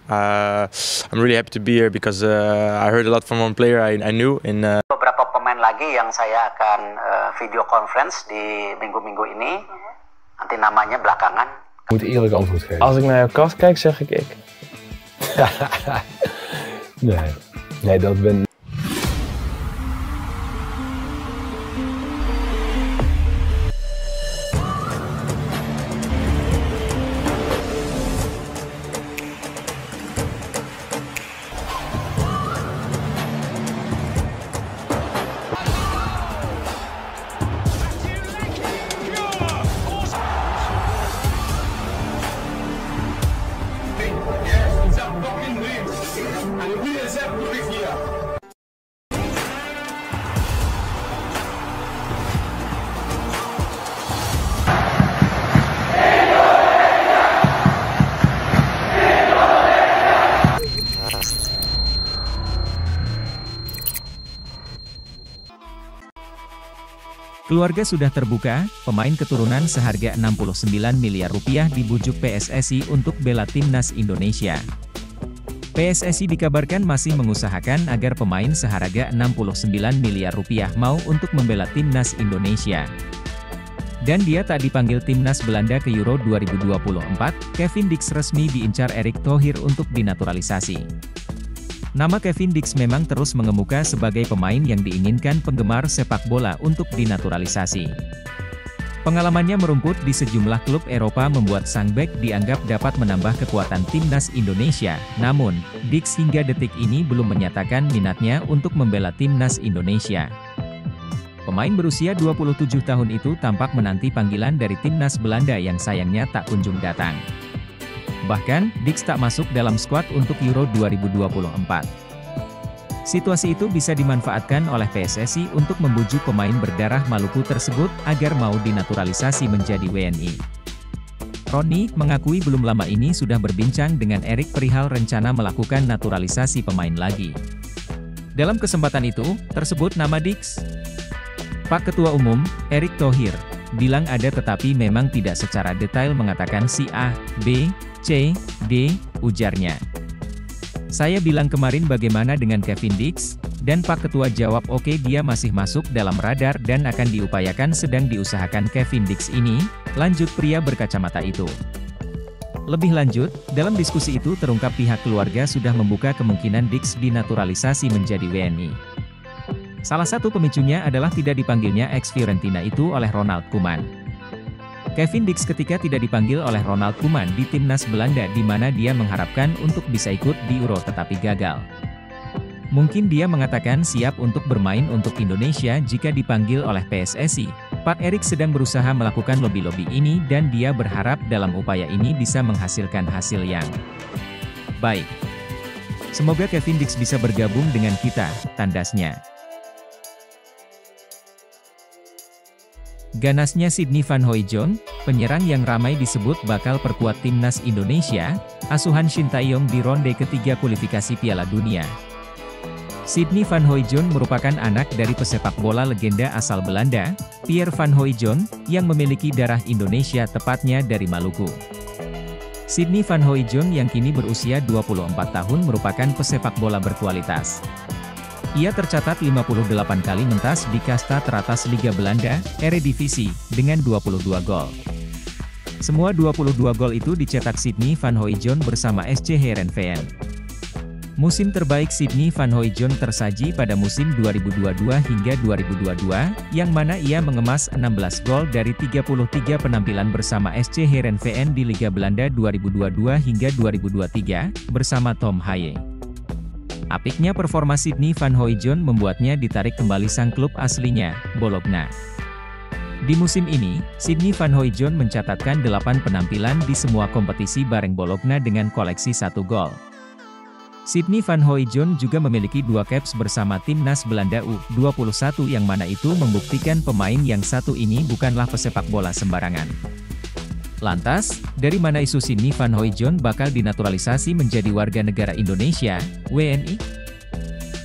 I'm really happy to be here because I heard a lot from one player I knew. Beberapa pemain lagi yang saya akan video conference di minggu-minggu ini. Nanti namanya belakangan. Ik moet eerlijk antwoord geven. Als ik naar jouw kast kijk, zeg ik. Nee, dat ben... Keluarga sudah terbuka, pemain keturunan seharga 69 miliar rupiah dibujuk PSSI untuk bela timnas Indonesia. PSSI dikabarkan masih mengusahakan agar pemain seharga 69 miliar rupiah mau untuk membela timnas Indonesia. Dan dia tak dipanggil timnas Belanda ke Euro 2024, Kevin Dix resmi diincar Erick Thohir untuk dinaturalisasi. Nama Kevin Dix memang terus mengemuka sebagai pemain yang diinginkan penggemar sepak bola untuk dinaturalisasi. Pengalamannya merumput di sejumlah klub Eropa membuat sang bek dianggap dapat menambah kekuatan timnas Indonesia. Namun, Dix hingga detik ini belum menyatakan minatnya untuk membela timnas Indonesia. Pemain berusia 27 tahun itu tampak menanti panggilan dari timnas Belanda yang sayangnya tak kunjung datang. Bahkan, Dix tak masuk dalam skuad untuk Euro 2024. Situasi itu bisa dimanfaatkan oleh PSSI untuk membujuk pemain berdarah Maluku tersebut agar mau dinaturalisasi menjadi WNI. Roni mengakui belum lama ini sudah berbincang dengan Erick perihal rencana melakukan naturalisasi pemain lagi. Dalam kesempatan itu, tersebut nama Dix. Pak Ketua Umum, Erick Thohir, bilang ada tetapi memang tidak secara detail mengatakan si A, B, C, D, ujarnya. Saya bilang kemarin bagaimana dengan Kevin Dix, dan Pak Ketua jawab oke dia masih masuk dalam radar dan akan diupayakan sedang diusahakan Kevin Dix ini, lanjut pria berkacamata itu. Lebih lanjut, dalam diskusi itu terungkap pihak keluarga sudah membuka kemungkinan Dix dinaturalisasi menjadi WNI. Salah satu pemicunya adalah tidak dipanggilnya ex-Fiorentina itu oleh Ronald Koeman. Kevin Dix ketika tidak dipanggil oleh Ronald Koeman di timnas Belanda di mana dia mengharapkan untuk bisa ikut di Euro tetapi gagal. Mungkin dia mengatakan siap untuk bermain untuk Indonesia jika dipanggil oleh PSSI. Pak Erick sedang berusaha melakukan lobby-lobby ini dan dia berharap dalam upaya ini bisa menghasilkan hasil yang baik. Semoga Kevin Dix bisa bergabung dengan kita, tandasnya. Ganasnya Sydney Van Hooijdonk, penyerang yang ramai disebut bakal perkuat timnas Indonesia, asuhan Shin Tae-yong di ronde ketiga kualifikasi Piala Dunia. Sydney Van Hooijdonk merupakan anak dari pesepak bola legenda asal Belanda, Pierre Van Hooijdonk, yang memiliki darah Indonesia tepatnya dari Maluku. Sydney Van Hooijdonk yang kini berusia 24 tahun merupakan pesepak bola berkualitas. Ia tercatat 58 kali mentas di kasta teratas Liga Belanda, Eredivisie, dengan 22 gol. Semua 22 gol itu dicetak Sydney Van Hooijdonk bersama SC Heerenveen. Musim terbaik Sydney Van Hooijdonk tersaji pada musim 2022 hingga 2022, yang mana ia mengemas 16 gol dari 33 penampilan bersama SC Heerenveen di Liga Belanda 2022 hingga 2023, bersama Tom Haye. Apiknya performa Sydney Van Hooijdonk membuatnya ditarik kembali sang klub aslinya, Bologna. Di musim ini, Sydney Van Hooijdonk mencatatkan 8 penampilan di semua kompetisi bareng Bologna dengan koleksi 1 gol. Sydney Van Hooijdonk juga memiliki 2 caps bersama timnas Belanda U21 yang mana itu membuktikan pemain yang satu ini bukanlah pesepak bola sembarangan. Lantas, dari mana isu Sydney Van Hooijdonk bakal dinaturalisasi menjadi warga negara Indonesia, WNI?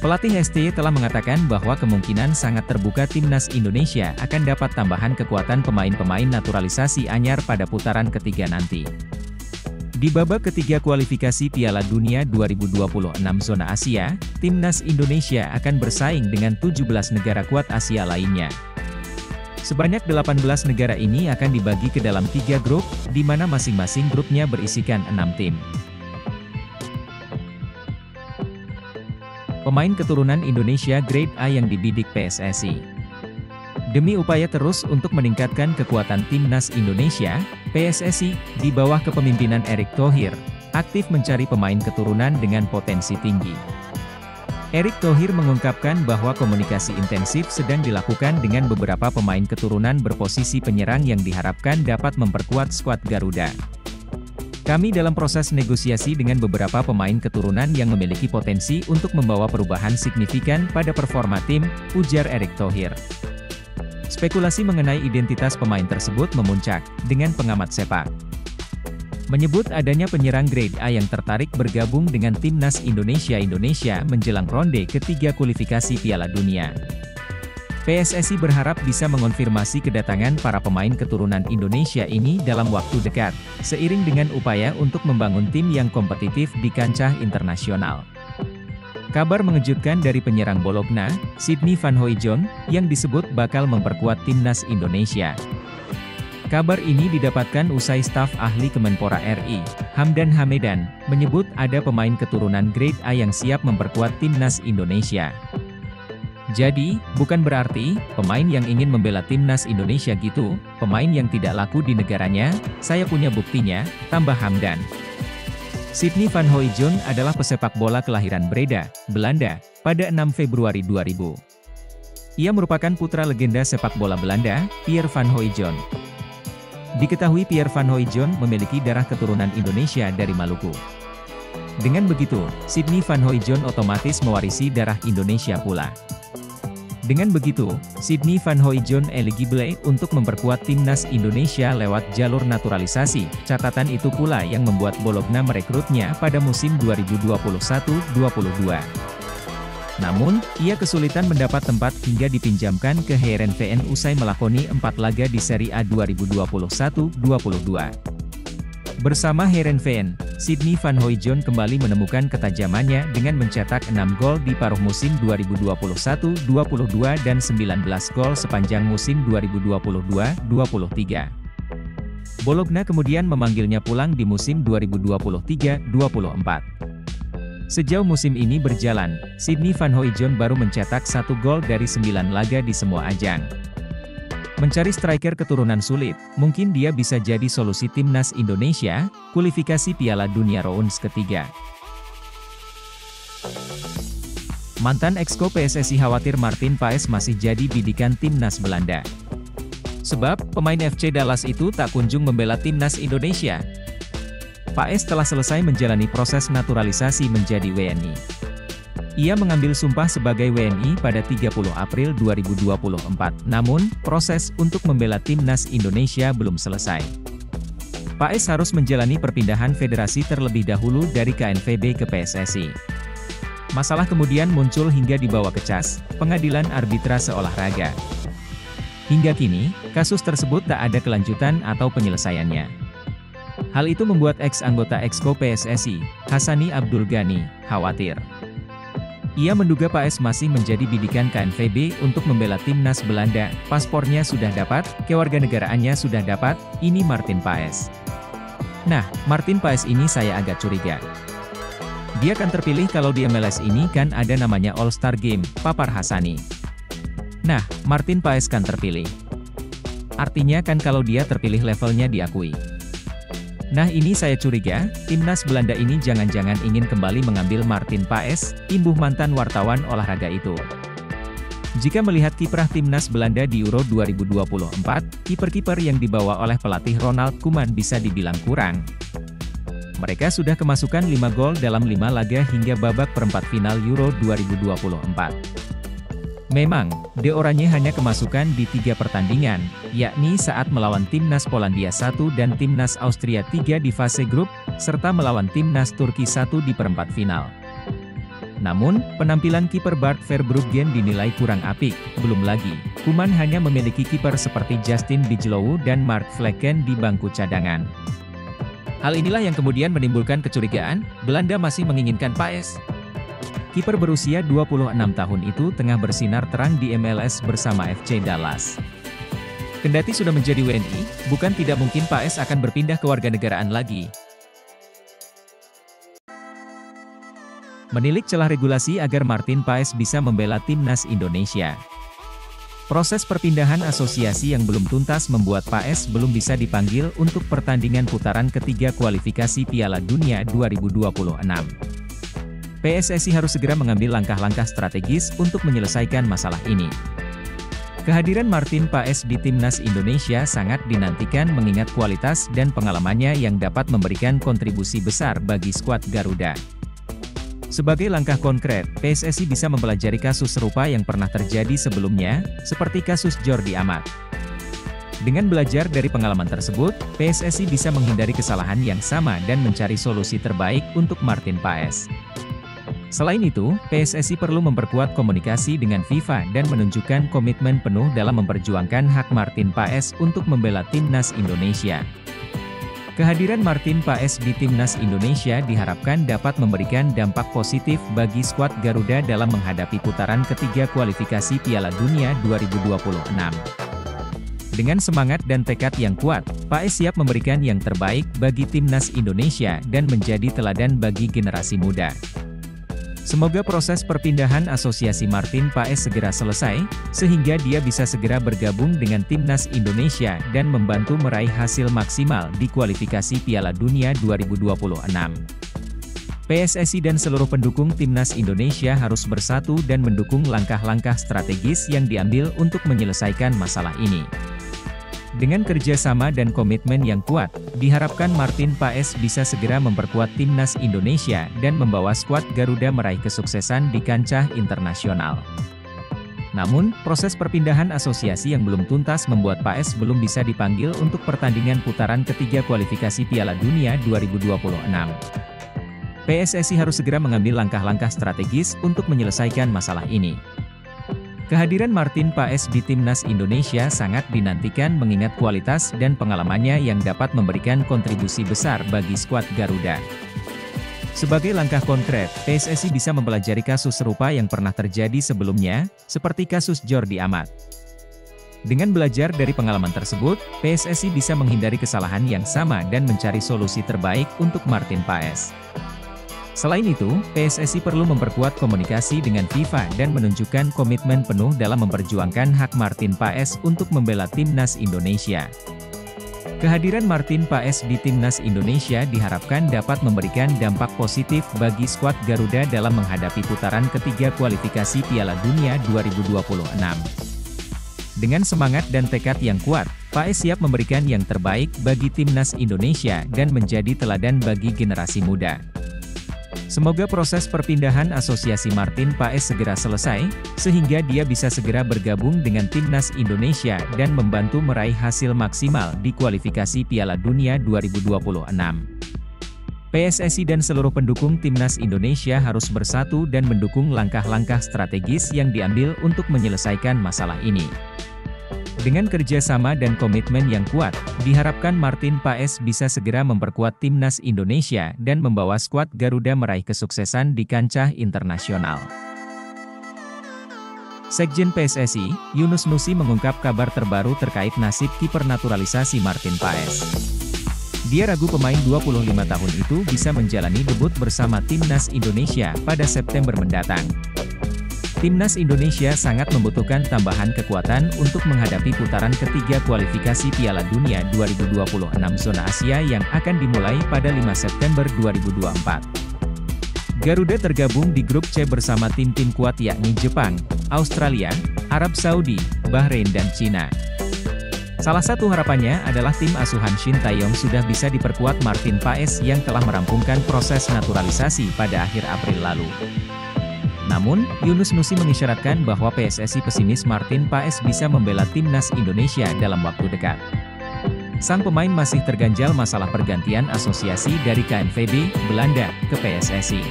Pelatih STY telah mengatakan bahwa kemungkinan sangat terbuka timnas Indonesia akan dapat tambahan kekuatan pemain-pemain naturalisasi anyar pada putaran ketiga nanti. Di babak ketiga kualifikasi Piala Dunia 2026 zona Asia, Timnas Indonesia akan bersaing dengan 17 negara kuat Asia lainnya. Sebanyak 18 negara ini akan dibagi ke dalam 3 grup, di mana masing-masing grupnya berisikan 6 tim. Pemain keturunan Indonesia Grade A yang dibidik PSSI. Demi upaya terus untuk meningkatkan kekuatan Timnas Indonesia, PSSI, di bawah kepemimpinan Erick Thohir, aktif mencari pemain keturunan dengan potensi tinggi. Erick Thohir mengungkapkan bahwa komunikasi intensif sedang dilakukan dengan beberapa pemain keturunan berposisi penyerang yang diharapkan dapat memperkuat skuad Garuda. Kami dalam proses negosiasi dengan beberapa pemain keturunan yang memiliki potensi untuk membawa perubahan signifikan pada performa tim, ujar Erick Thohir. Spekulasi mengenai identitas pemain tersebut memuncak, dengan pengamat sepak menyebut adanya penyerang grade A yang tertarik bergabung dengan Timnas Indonesia menjelang ronde ketiga kualifikasi Piala Dunia. PSSI berharap bisa mengonfirmasi kedatangan para pemain keturunan Indonesia ini dalam waktu dekat, seiring dengan upaya untuk membangun tim yang kompetitif di kancah internasional. Kabar mengejutkan dari penyerang Bologna, Sydney Van Hooijdonk, yang disebut bakal memperkuat Timnas Indonesia. Kabar ini didapatkan usai staf ahli Kemenpora RI, Hamdan Hamedan, menyebut ada pemain keturunan grade A yang siap memperkuat Timnas Indonesia. Jadi, bukan berarti, pemain yang ingin membela Timnas Indonesia gitu, pemain yang tidak laku di negaranya, saya punya buktinya, tambah Hamdan. Sydney Van Hooijdonk adalah pesepak bola kelahiran Breda, Belanda, pada 6 Februari 2000. Ia merupakan putra legenda sepak bola Belanda, Pierre Van Hooijdonk. Diketahui Pierre Van Hooijdonk memiliki darah keturunan Indonesia dari Maluku. Dengan begitu, Sydney Van Hooijdonk otomatis mewarisi darah Indonesia pula. Dengan begitu, Sydney Van Hooijdonk eligible untuk memperkuat Timnas Indonesia lewat jalur naturalisasi. Catatan itu pula yang membuat Bologna merekrutnya pada musim 2021-22. Namun, ia kesulitan mendapat tempat hingga dipinjamkan ke Heerenveen usai melakoni 4 laga di Serie A 2021-22. Bersama Heerenveen, Sydney Van Hooijdonk kembali menemukan ketajamannya dengan mencetak 6 gol di paruh musim 2021-22 dan 19 gol sepanjang musim 2022-23. Bologna kemudian memanggilnya pulang di musim 2023-24. Sejauh musim ini berjalan, Sydney Van Hooijdonk baru mencetak 1 gol dari 9 laga di semua ajang. Mencari striker keturunan sulit, mungkin dia bisa jadi solusi Timnas Indonesia, kualifikasi Piala Dunia rounds ketiga. Mantan exco PSSI khawatir Martin Paes masih jadi bidikan Timnas Belanda. Sebab, pemain FC Dallas itu tak kunjung membela Timnas Indonesia. Paes telah selesai menjalani proses naturalisasi menjadi WNI. Ia mengambil sumpah sebagai WNI pada 30 April 2024, namun, proses untuk membela Timnas Indonesia belum selesai. Paes harus menjalani perpindahan federasi terlebih dahulu dari KNVB ke PSSI. Masalah kemudian muncul hingga dibawa ke CAS, Pengadilan Arbitrase Olahraga. Hingga kini, kasus tersebut tak ada kelanjutan atau penyelesaiannya. Hal itu membuat ex-anggota exco PSSI, Hassani Abdul Ghani, khawatir. Ia menduga Paes masih menjadi bidikan KNVB untuk membela Timnas Belanda, paspornya sudah dapat, kewarganegaraannya sudah dapat, ini Martin Paes. Nah, Martin Paes ini saya agak curiga. Dia kan terpilih kalau di MLS ini kan ada namanya All-Star Game, papar Hassani. Nah, Martin Paes kan terpilih. Artinya kan kalau dia terpilih levelnya diakui. Nah ini saya curiga, Timnas Belanda ini jangan-jangan ingin kembali mengambil Martin Paes, imbuh mantan wartawan olahraga itu. Jika melihat kiprah Timnas Belanda di Euro 2024, kiper-kiper yang dibawa oleh pelatih Ronald Koeman bisa dibilang kurang. Mereka sudah kemasukan 5 gol dalam 5 laga hingga babak perempat final Euro 2024. Memang, De Oranje hanya kemasukan di 3 pertandingan, yakni saat melawan Timnas Polandia 1 dan Timnas Austria 3 di fase grup, serta melawan Timnas Turki 1 di perempat final. Namun, penampilan kiper Bart Verbruggen dinilai kurang apik, belum lagi, Koeman hanya memiliki kiper seperti Justin Bijlow dan Mark Flekken di bangku cadangan. Hal inilah yang kemudian menimbulkan kecurigaan, Belanda masih menginginkan Paes. Kiper berusia 26 tahun itu tengah bersinar terang di MLS bersama FC Dallas. Kendati sudah menjadi WNI, bukan tidak mungkin Paes akan berpindah ke warganegaraan lagi. Menilik celah regulasi agar Martin Paes bisa membela timnas Indonesia. Proses perpindahan asosiasi yang belum tuntas membuat Paes belum bisa dipanggil untuk pertandingan putaran ketiga kualifikasi Piala Dunia 2026. PSSI harus segera mengambil langkah-langkah strategis untuk menyelesaikan masalah ini. Kehadiran Martin Paes di timnas Indonesia sangat dinantikan mengingat kualitas dan pengalamannya yang dapat memberikan kontribusi besar bagi skuad Garuda. Sebagai langkah konkret, PSSI bisa mempelajari kasus serupa yang pernah terjadi sebelumnya, seperti kasus Jordi Amat. Dengan belajar dari pengalaman tersebut, PSSI bisa menghindari kesalahan yang sama dan mencari solusi terbaik untuk Martin Paes. Selain itu, PSSI perlu memperkuat komunikasi dengan FIFA dan menunjukkan komitmen penuh dalam memperjuangkan hak Martin Paes untuk membela timnas Indonesia. Kehadiran Martin Paes di timnas Indonesia diharapkan dapat memberikan dampak positif bagi skuad Garuda dalam menghadapi putaran ketiga kualifikasi Piala Dunia 2026. Dengan semangat dan tekad yang kuat, Paes siap memberikan yang terbaik bagi timnas Indonesia dan menjadi teladan bagi generasi muda. Semoga proses perpindahan asosiasi Martin Paes segera selesai, sehingga dia bisa segera bergabung dengan timnas Indonesia dan membantu meraih hasil maksimal di kualifikasi Piala Dunia 2026. PSSI dan seluruh pendukung timnas Indonesia harus bersatu dan mendukung langkah-langkah strategis yang diambil untuk menyelesaikan masalah ini. Dengan kerjasama dan komitmen yang kuat, diharapkan Martin Paes bisa segera memperkuat timnas Indonesia dan membawa skuad Garuda meraih kesuksesan di kancah internasional. Namun, proses perpindahan asosiasi yang belum tuntas membuat Paes belum bisa dipanggil untuk pertandingan putaran ketiga kualifikasi Piala Dunia 2026. PSSI harus segera mengambil langkah-langkah strategis untuk menyelesaikan masalah ini. Kehadiran Martin Paes di timnas Indonesia sangat dinantikan mengingat kualitas dan pengalamannya yang dapat memberikan kontribusi besar bagi skuad Garuda. Sebagai langkah konkret, PSSI bisa mempelajari kasus serupa yang pernah terjadi sebelumnya, seperti kasus Jordi Amat. Dengan belajar dari pengalaman tersebut, PSSI bisa menghindari kesalahan yang sama dan mencari solusi terbaik untuk Martin Paes. Selain itu, PSSI perlu memperkuat komunikasi dengan FIFA dan menunjukkan komitmen penuh dalam memperjuangkan hak Martin Paes untuk membela timnas Indonesia. Kehadiran Martin Paes di timnas Indonesia diharapkan dapat memberikan dampak positif bagi skuad Garuda dalam menghadapi putaran ketiga kualifikasi Piala Dunia 2026. Dengan semangat dan tekad yang kuat, Paes siap memberikan yang terbaik bagi timnas Indonesia dan menjadi teladan bagi generasi muda. Semoga proses perpindahan asosiasi Martin Paes segera selesai, sehingga dia bisa segera bergabung dengan timnas Indonesia dan membantu meraih hasil maksimal di kualifikasi Piala Dunia 2026. PSSI dan seluruh pendukung timnas Indonesia harus bersatu dan mendukung langkah-langkah strategis yang diambil untuk menyelesaikan masalah ini. Dengan kerjasama dan komitmen yang kuat, diharapkan Martin Paes bisa segera memperkuat timnas Indonesia dan membawa skuad Garuda meraih kesuksesan di kancah internasional. Sekjen PSSI, Yunus Nusi mengungkap kabar terbaru terkait nasib kiper naturalisasi Martin Paes. Dia ragu pemain 25 tahun itu bisa menjalani debut bersama timnas Indonesia pada September mendatang. Timnas Indonesia sangat membutuhkan tambahan kekuatan untuk menghadapi putaran ketiga kualifikasi Piala Dunia 2026 zona Asia yang akan dimulai pada 5 September 2024. Garuda tergabung di grup C bersama tim-tim kuat yakni Jepang, Australia, Arab Saudi, Bahrain dan Cina. Salah satu harapannya adalah tim asuhan Shin Tae-yong sudah bisa diperkuat Martin Paes yang telah merampungkan proses naturalisasi pada akhir April lalu. Namun, Yunus Nusi mengisyaratkan bahwa PSSI pesimis Martin Paes bisa membela timnas Indonesia dalam waktu dekat. Sang pemain masih terganjal masalah pergantian asosiasi dari KNVB, Belanda, ke PSSI.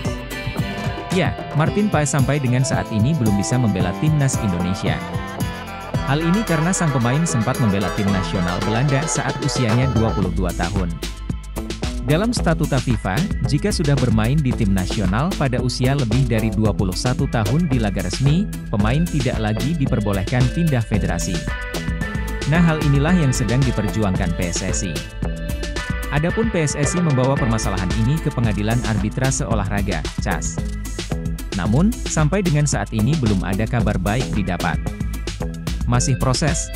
Ya, Martin Paes sampai dengan saat ini belum bisa membela timnas Indonesia. Hal ini karena sang pemain sempat membela tim nasional Belanda saat usianya 22 tahun. Dalam statuta FIFA, jika sudah bermain di tim nasional pada usia lebih dari 21 tahun di laga resmi, pemain tidak lagi diperbolehkan pindah federasi. Nah, hal inilah yang sedang diperjuangkan PSSI. Adapun PSSI membawa permasalahan ini ke Pengadilan Arbitrase Olahraga, CAS. Namun, sampai dengan saat ini belum ada kabar baik didapat. Masih proses.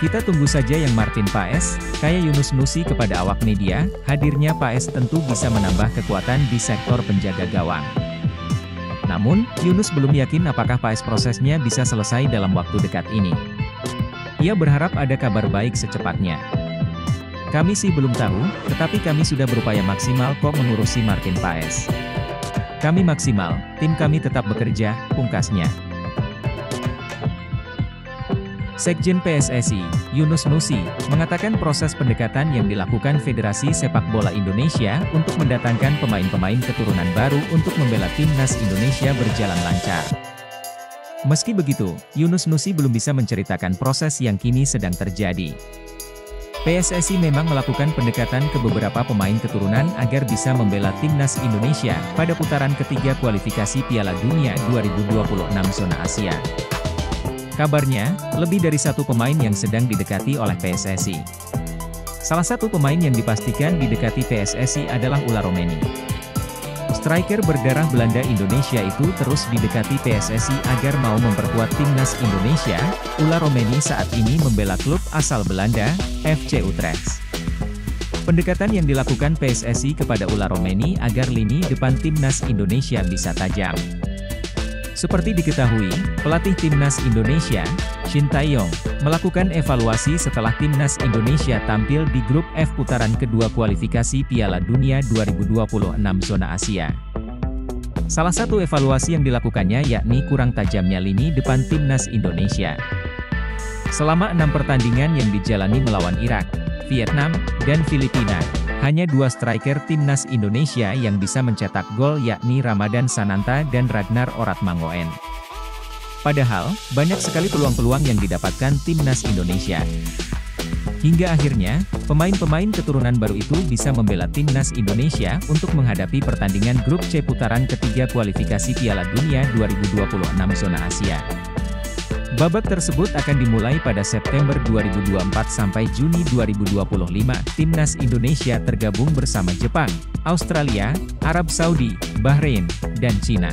Kita tunggu saja yang Martin Paes, kayak Yunus Nusi kepada awak media, hadirnya Paes tentu bisa menambah kekuatan di sektor penjaga gawang. Namun, Yunus belum yakin apakah Paes prosesnya bisa selesai dalam waktu dekat ini. Ia berharap ada kabar baik secepatnya. Kami sih belum tahu, tetapi kami sudah berupaya maksimal kok mengurusi Martin Paes. Kami maksimal, tim kami tetap bekerja, pungkasnya. Sekjen PSSI, Yunus Nusi, mengatakan proses pendekatan yang dilakukan Federasi Sepak Bola Indonesia untuk mendatangkan pemain-pemain keturunan baru untuk membela timnas Indonesia berjalan lancar. Meski begitu, Yunus Nusi belum bisa menceritakan proses yang kini sedang terjadi. PSSI memang melakukan pendekatan ke beberapa pemain keturunan agar bisa membela timnas Indonesia pada putaran ketiga kualifikasi Piala Dunia 2026 zona Asia. Kabarnya, lebih dari satu pemain yang sedang didekati oleh PSSI. Salah satu pemain yang dipastikan didekati PSSI adalah Ulla Romeni. Striker berdarah Belanda Indonesia itu terus didekati PSSI agar mau memperkuat timnas Indonesia. Ulla Romeni saat ini membela klub asal Belanda, FC Utrecht. Pendekatan yang dilakukan PSSI kepada Ulla Romeni agar lini depan timnas Indonesia bisa tajam. Seperti diketahui, pelatih timnas Indonesia, Shin Tae-yong, melakukan evaluasi setelah timnas Indonesia tampil di grup F putaran kedua kualifikasi Piala Dunia 2026 zona Asia. Salah satu evaluasi yang dilakukannya yakni kurang tajamnya lini depan timnas Indonesia. Selama 6 pertandingan yang dijalani melawan Irak, Vietnam, dan Filipina, hanya 2 striker timnas Indonesia yang bisa mencetak gol yakni Ramadan Sananta dan Ragnar Oratmangoen. Padahal, banyak sekali peluang-peluang yang didapatkan timnas Indonesia. Hingga akhirnya, pemain-pemain keturunan baru itu bisa membela timnas Indonesia untuk menghadapi pertandingan grup C putaran ketiga kualifikasi Piala Dunia 2026 zona Asia. Babak tersebut akan dimulai pada September 2024 sampai Juni 2025. Timnas Indonesia tergabung bersama Jepang, Australia, Arab Saudi, Bahrain, dan Cina.